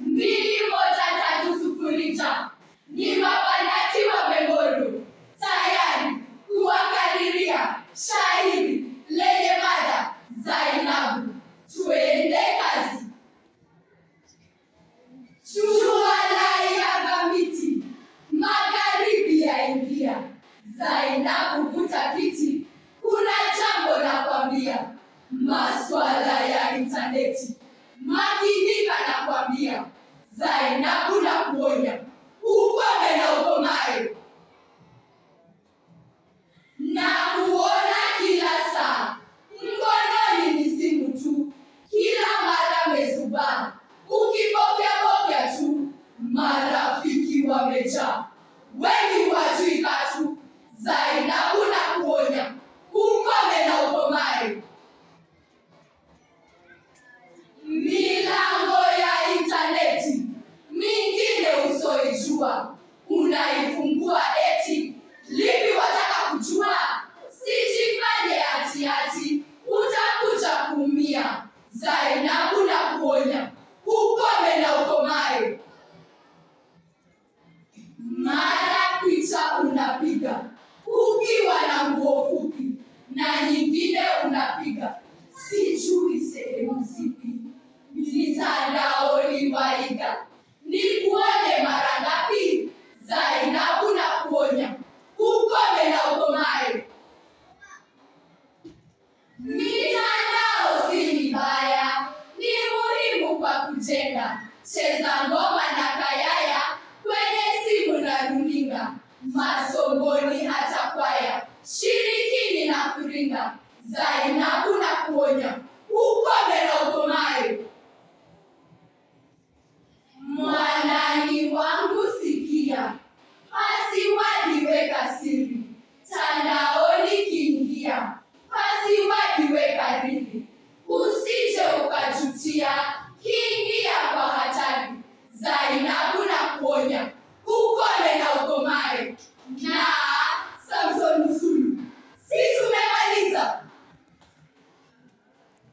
2-1-3 ni mabanati wa Memoru, tayari kuwakariria shairi lenye mada Zainabu. Tuende kazi. Jua laiaga miti, magharibi yaingia. Zainabu vuta kiti, kuna jambo la kwambia. Maswala ya interneti, makinika na kwambia. Zainabu na kuonya, ukome na ukomae. Na kuona kila saa, mkononi ni simu tu. Kila mara mezubaa, ukibofya tu. Marafiki wamejaa, wengi wajui katu. Zainabu na kuonya, ukome na ukomae. Milango ya interneti, mingine usoijua. Unaifungua eti, lipi wataka kujua? Sijifanye ati, utakuja kuumia. Zainabu na kuonya, ukome na ukomae. Mara picha unapiga, ukiwa na nguo fupi, na nyingine unapiga, sijui sehemu zipi. Mitandaoni waiga, nikuone mara ngapi? Zainabu na kuonya, ukome na ukomae. Mitandao si mibaya, ni muhimu kwa kujenga. Cheza ngoma na kayaya, kwenye simu na runinga. Masomoni hata kwaya, shirikini na kuringa. Zainabu na kuonya, ukome na ukomae. Mwanani wangu sikia, pasiwadi weka siri. Tandaoni kiingia, pasiwadi weka riri. Usije ukajutia,